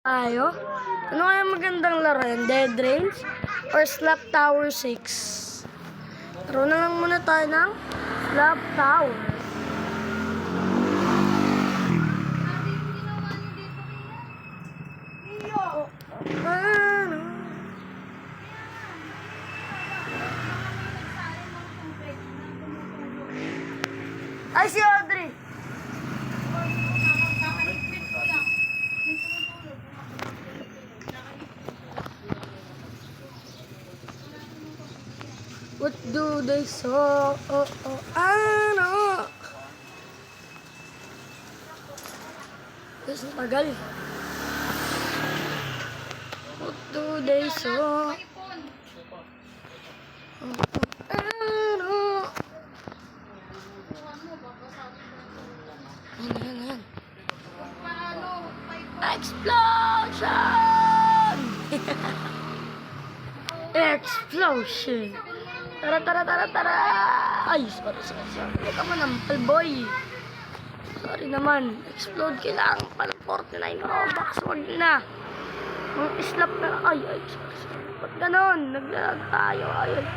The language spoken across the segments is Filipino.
Tayo? Ano kaya magandang laruin? Dead Range or Slap Tower 6? Taro na lang muna tayo ng Slap Tower. Ay, si Audrey! What do they so? Ano? Kasi tagal. What do they so? Ano? Yan. Explosion! Explosion! Tara! Ay, sorry. Huwag ka manampal, boy. Sorry naman. Explode kailangan pa ng 49 Robux. Huwag na. Ang slap na. Ay, sorry. Huwag ganon. Naglalag tayo. Ayun.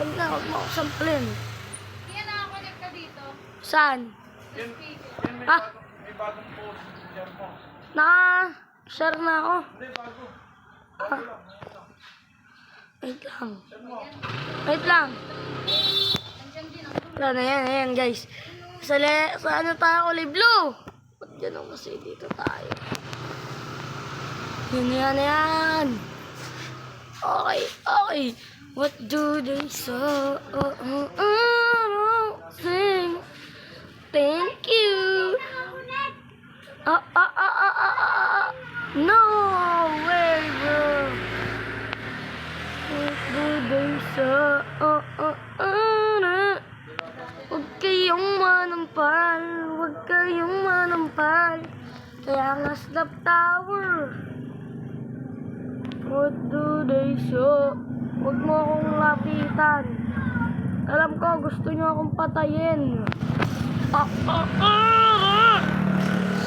Huwag mo ako sampalin. Hindi na nakakonect ka dito. Saan? Ha? May bagong post. Diyan po. Naka-share na ako. Hindi, bago. Ha? Wait lang. Nandiyan din ang Wala na yan guys. Sa ano tayo, kulay blue? Ba't ganun kasi dito tayo? Yan. Okay. What do they say? Sing. Thank you. No way, bro. What do they say? Huwag kayong manampal. Kaya nga Slap Tower. What do they say? Huwag mo akong lapitan. Alam ko, gusto nyo akong patayin.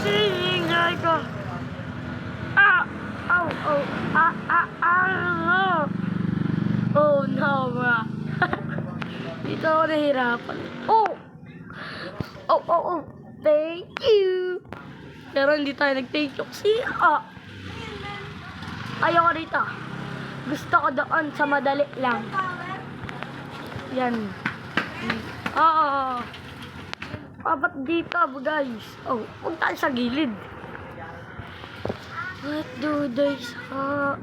Singay ko. Oh no, bro. Dito ako nahirapan. Oh. Thank you. Pero hindi tayo nag-thank you kasi ayoko dito. Gusto ko doon sa madali lang. Yan. Oo. Dapat dito, guys. Oh, huwag tayo sa gilid. What do they say?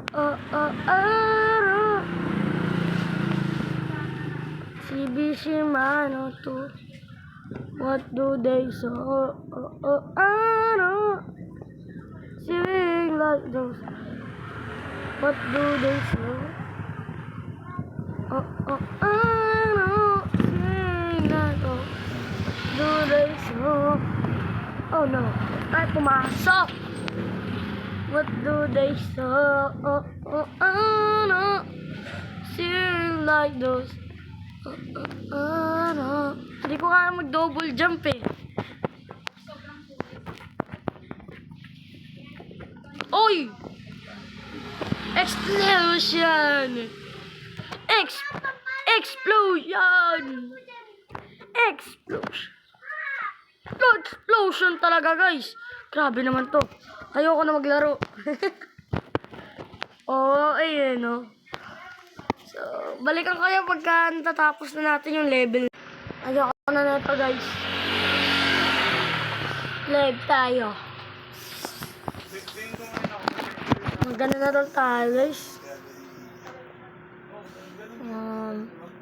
CBC Mano 2. What do they say? Sing like those. What do they say? Sing like those. Do they say? Oh no, tayo pumasok. What do they say? Sing like those. Hindi ko kaya mag-double jump eh. Oy! Explosion! Explosion talaga, guys. Grabe naman to. Ayoko na maglaro. Ayun, no. So, balikan kayo pagka natatapos na natin yung level. Ayoko na nito, guys. Live tayo. Maganda na daw tayo, guys.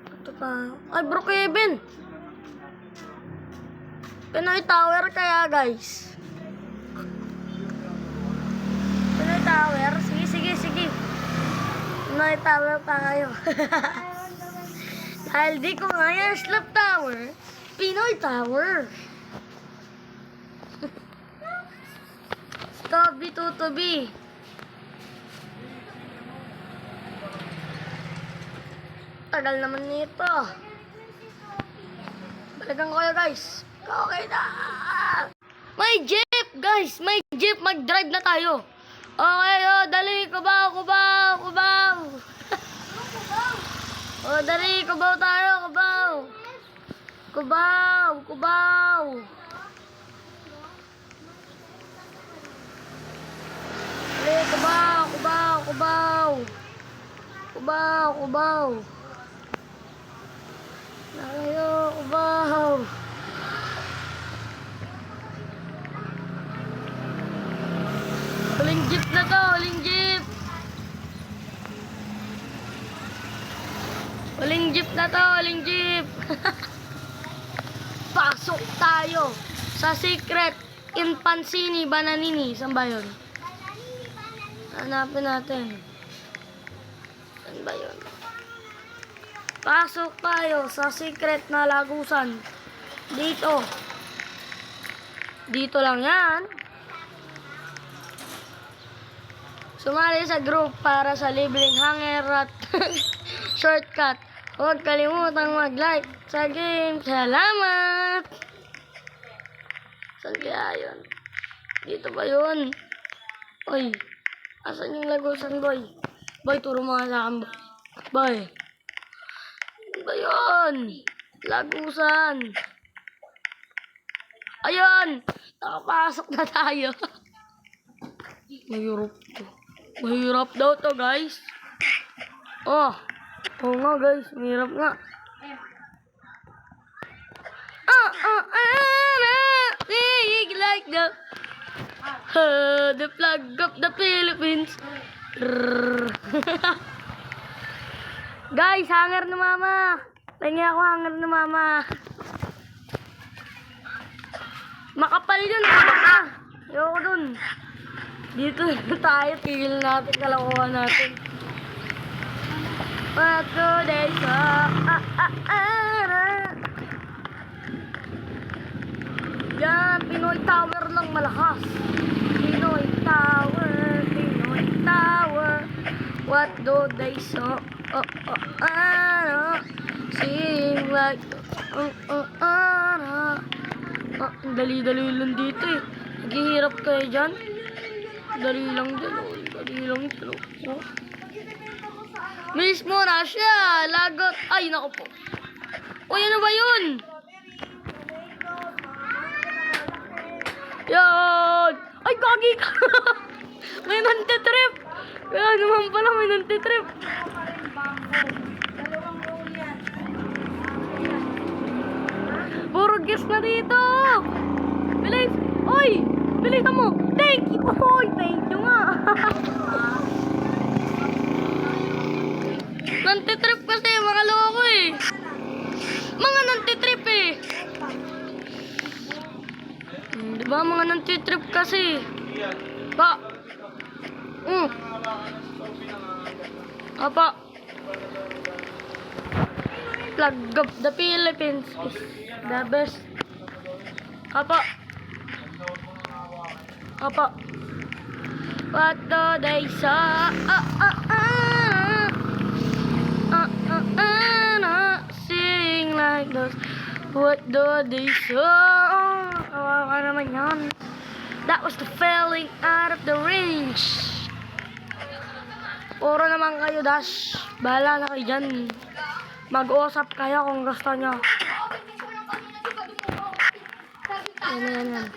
Ito pa. Ay, Brookhaven! Pinoy Tower kaya, guys. Pinoy Tower? Sige. Pinoy Tower tayo. Dahil di ko nga yan Slap Tower, Pinoy Tower. Stubby tutubi. Tagal naman nito. Balikan ko kayo, guys. Okay na. May jeep, guys. May jeep. Mag-drive na tayo. Okay, oh, dali, kubaw, kubaw, kubaw. Oh, dali, kubaw tayo, kubaw. Kubaw, kubaw. Dali, kubaw, kubaw, kubaw. Kubaw, kubaw. Nakayo, kubaw. Huling jeep na to, huling jeep. Huling jeep na to, huling jeep. Pasok tayo sa Secret in Pansini, Bananini. Saan ba yun? Hanapin natin. Saan ba yun? Pasok tayo sa Secret na Lagusan. Dito. Dito lang yan. Sumali sa group para sa libreng hanger at shortcut. Huwag kalimutang mag-like sa game. Salamat! Saan kaya yun? Dito ba yun? Uy, asan yung Lagusan, boy? Boy, turo mo nga sa akin, boy. Boy. Saan ba yun? Lagusan. Ayun! Nakapasok na tayo. Mahirap to. Mahirap daw to, guys. Oh. Oo nga, guys. Mahirap nga. Sing like the flag of the Philippines. Guys, hanger na mama. Tingin ako hanger na mama. Makapal yun. Ayoko dun. Dito tayo. Tigil natin. Kalakuhan natin. What do they say? Yan, Pinoy Tower lang malakas. Pinoy Tower, Pinoy Tower. What do they say? Sing like ang dali-dali lang dito eh. Naghihirap kayo dyan. Dali lang dyan. Dali lang dyan. Oh. Mismo na siya. Lagot. Ay, naku po. Uy, ano ba yun? Yan. Ay, kagi ka. May nantitrip. Kaya naman pala may nantitrip. Puro guess na dito. Bilis. Oy, bilis mo. Thank you. Oy, thank you nga. Nantitrip kasi, mga loko eh. Mga nantitrip eh. Diba mga nantitrip kasi. Pa. Apa. Flag of the Philippines is the best. Apa. Apa. What do they say? Sing like those. What do they say? Kawawa naman yan. That was the failing out of the range. Puro naman kayo, Dash. Bahala na kayo dyan. Mag-uusap kayo kung gusto nyo. Yan.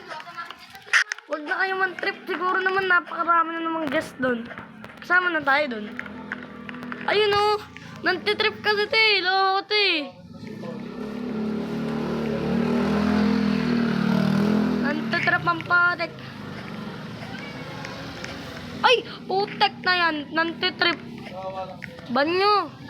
Huwag na kayo man-trip. Siguro naman napakarami na namang guest doon. Kasama na tayo doon. Ayun o. Nantitrip kasi te. Loko te. Nantitrip ang patek. Ay! Putek na yan. Nantitrip. Banyo.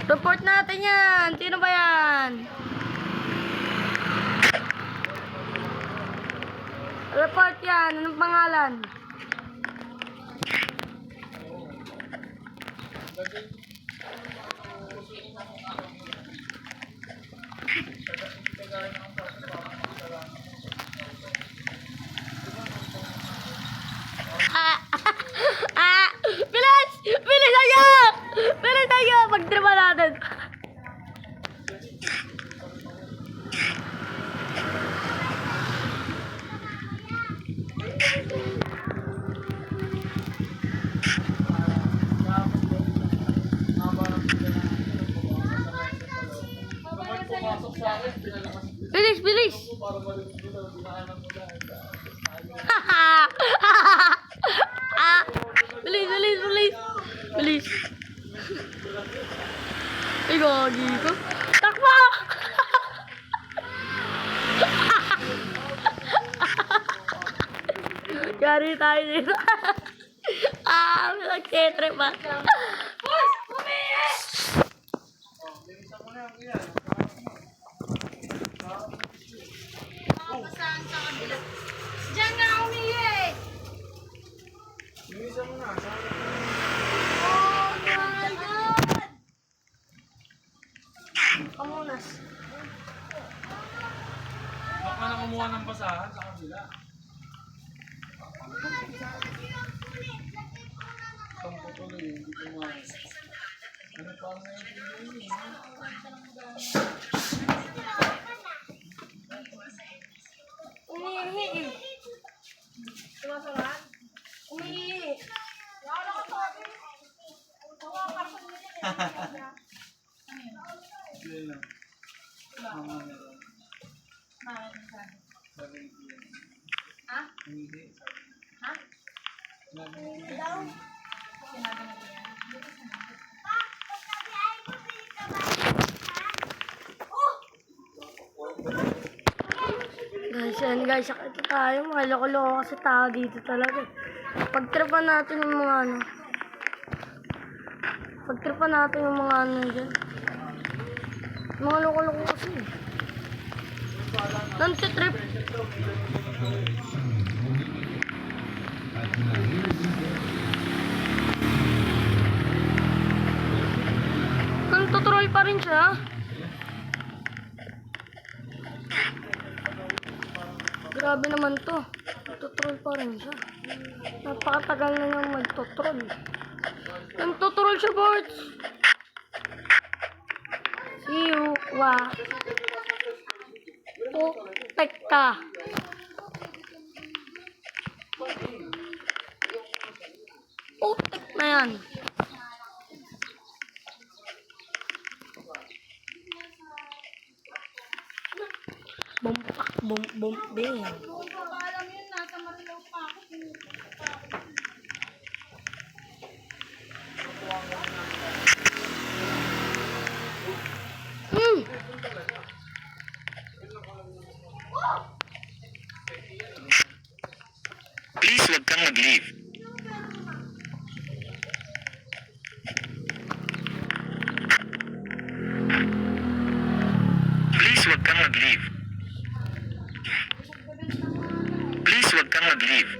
Report natin yan. Sino ba yan? Report yan. Anong pangalan? Bilis! Bilis tayo! Bilis tayo! Pagtripa natin. Pumasok sa akin, pinalakas Bilis! Bilis! para marinig ko na dinaanan mo lang. Bilis! Bilis! Bilis! Bilis! Ay, gagi ko. Takbo! Yari tayo dito. Nagtetrip ba? Uy! Umiis! Bilisan mo na yung iyan. Saan sa kabila? Diyan nga umihi. Bilisan mo na. Oh my God! Kamunas. Baka na kumuha ng basahan sa kabila. Sampo tuloy, hindi kumain. Ano pa ang naiintindihan Umiihi eh. Sumasaman? Umiihi. Sila lang. Mama meron. Sabi ni Ian. Ha? Hindi. Ha? Sabi ni Ian. Daw. Sinabi na ba yan? Guys, yan guys, sakit tayo. Mga loko-loko kasi tao dito talaga. Pagtripan natin yung mga ano. Pagtripan natin yung mga ano dyan. Mga loko-loko kasi. Nantitrip. Nantutrol pa rin siya. Grabe naman to. Tutrol pa rin siya. Napakatagal na niyang magtutrol. Nagtutrol siya, Borts. See you. Wow. Tekka. Utek na yan. Bumpak, bum, bing. Kung pa ba alam yun, nasa Marilao pa ako. Please wag kang mag-leave. Please wag kang mag-leave. Please wag kang mag-leave.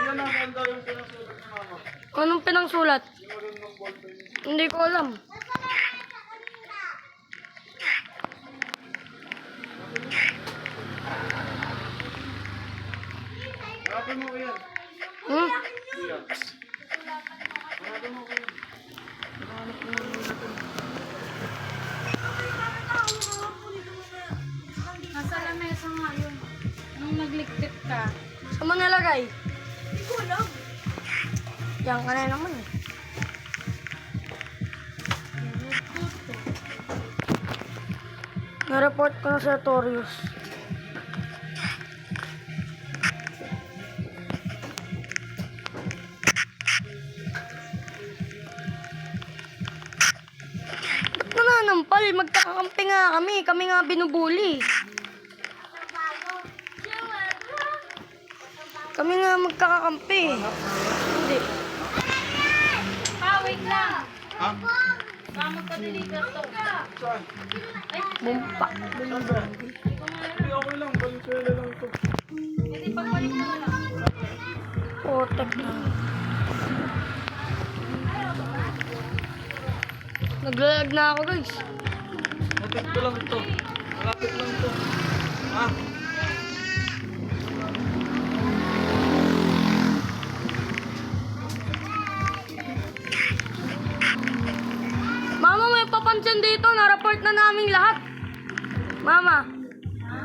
Iyan ang ganda yung pinasulat ni Mama. Anong pinangsulat? Yung marunong ballpen. Hindi ko alam. Hanapin mo ko yan. Hmm? Iyan. Hanapin mo ko yan. Hanapin mo natin. Nasa lamesa nga yun. Nung nagliktit ka. Saan mo nilagay? Hindi ko alam. Diyan ka na naman eh. Na-report ko na sa Torius. Ba't manampal. Magkakakampi nga kami. Kami nga binubuli. Kami nga magkakakampi. Hindi. Wait lang. Ha? Baka magpa-deliver to. Saan? Bumpa. Hindi, okay lang. Valenzuela lang ito. Hindi, pagbalik mo na lang. Potek na. Naglalag na ako guys. Natik ko lang ito. Malapit lang ito. Ha? Mama, may papansin dito. Na-report na naming lahat. Mama,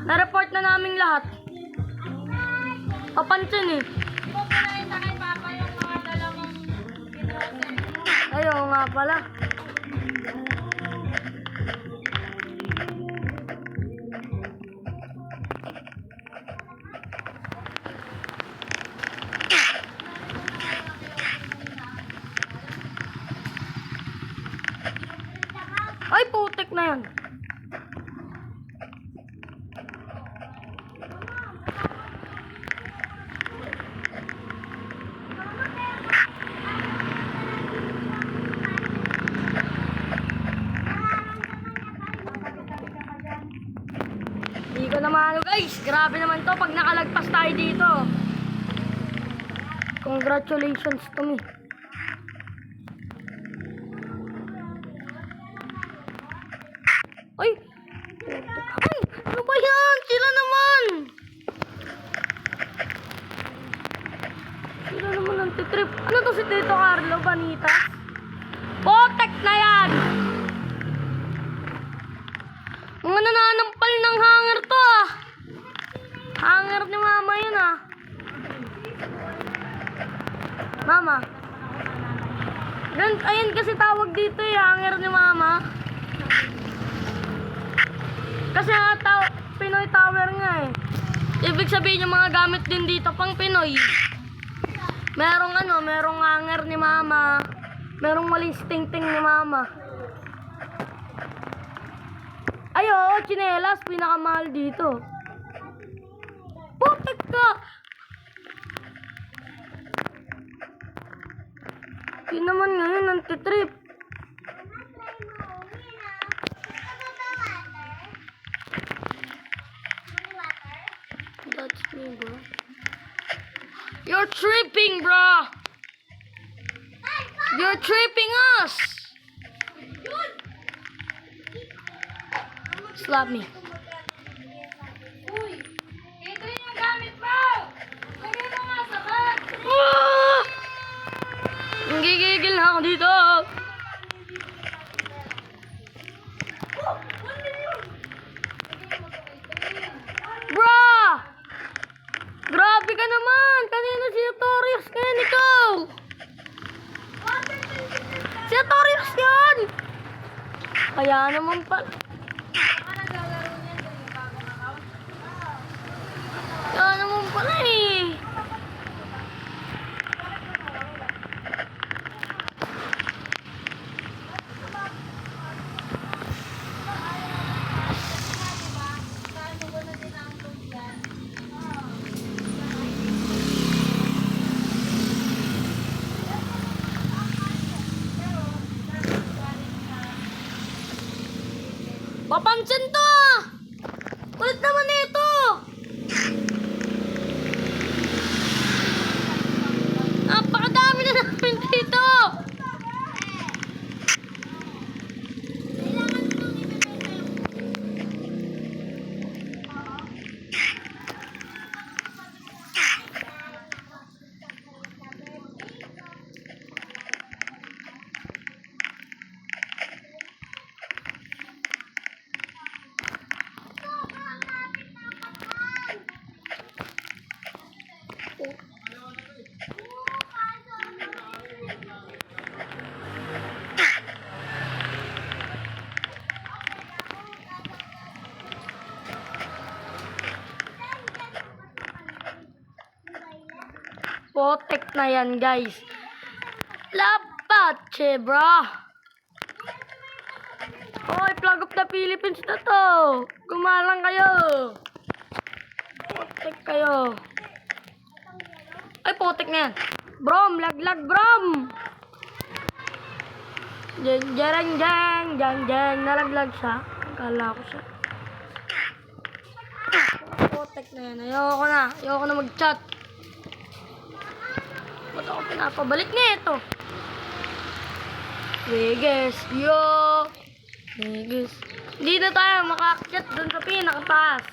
na-report na naming lahat. Papansin eh. Di ba pinahita kay Papa yung mga dalawang pinroser? Ayaw nga pala. Ay, putik na yan. Hindi ko naman guys. Grabe naman to pag nakalagpas tayo dito. Congratulations to me. Ay! Ay! Ano ba yan? Sila naman! Sila naman ang titrip. Ano to si Tito Carlo Banitas? Potek na yan! Mga nananampal ng hanger to ah! Hanger ni mama yun ah! Mama! Ayan kasi tawag dito eh, hanger ni mama. Kasi Pinoy Tower nga eh. Ibig sabihin yung mga gamit din dito pang Pinoy. Merong hanger ni mama. Merong walis ting-ting ni mama. Ay oo, tsinelas, pinakamahal dito. Putik ka! Di naman ngayon, nantitrip. That's me, bro. You're tripping, bro! You're tripping us! Slap me. Uy! Ito yung gamit mo! Lagay mo nga sa bag! Ah! Nanggigigil na ako dito. Bro! Grabe ka naman! Kanina si Torius ngayon ikaw! Si Torius yan! Kaya naman pa... Kaya naman pala eh! Papansin to ah! Kulit naman ito! Napakadami na namin dito! Potek na yan, guys. Lapat, bro. Oy, flag of the Philippines na to. Gumalang kayo. Potek kayo. Ay, potek na yan. Brom, laglag, brom. Jeng, jeng, jeng, jeng, jeng. Nalaglag siya. Akala ko siya. Potek na yan. Ayoko na. Ayoko na mag-chat. Ba't ako pinapabalik na ito? Vegas, yo! Vegas. Hindi na tayo makakit dun sa pinakataas.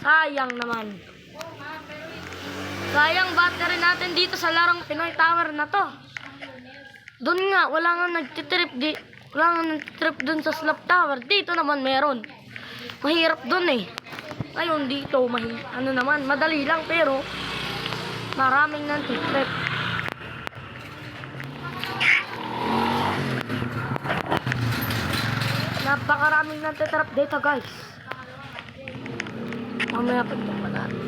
Sayang naman. Sayang battery natin dito sa larong Pinoy Tower na to. Doon nga, wala nga nagtitrip wala nga nagtitrip dun sa Slap Tower. Dito naman meron. Mahirap dun eh. Ngayon dito, ano naman, madali lang pero maraming nagtitrip. Napakaraming nagtitrip dito guys. Mamaya pagtapan natin.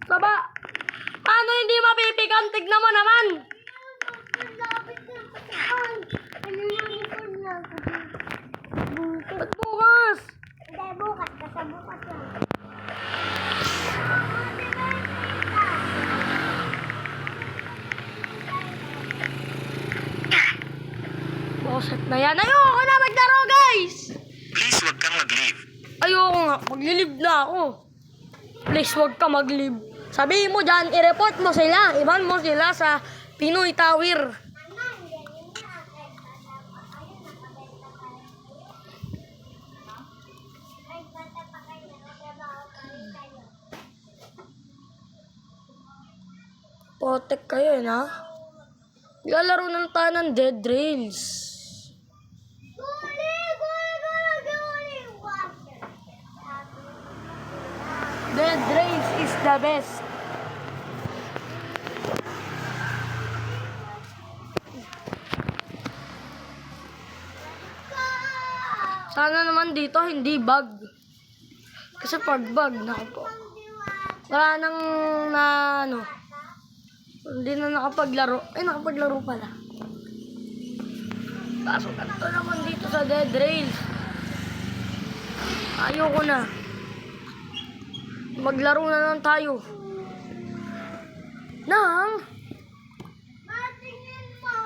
Baba! Paano hindi mapipigan? Tignan mo naman! Ba't bukas? Hindi, bukas. Basta bukas lang. Boset na yan. Ayoko na maglaro guys! Please wag kang mag-leave. Ayoko nga. Maglilib na ako. Please wag ka maglib. Sabihin mo dyan, i-report mo sila. Iban mo sila sa Pinoy Tower. Potek kayo na. Lalaro ng tayo ng Dead Rails. Dead Rails is the best. Sana naman dito hindi bug. Kasi pag bug, naku po. Wala nang hindi na nakapaglaro. Ay, nakapaglaro pala. Kaso ganito naman dito sa Dead Rails. Ayoko na. Maglaro na lang tayo.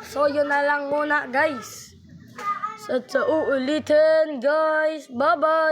So, yun na lang muna, guys. Sa uulitin, guys. Bye-bye.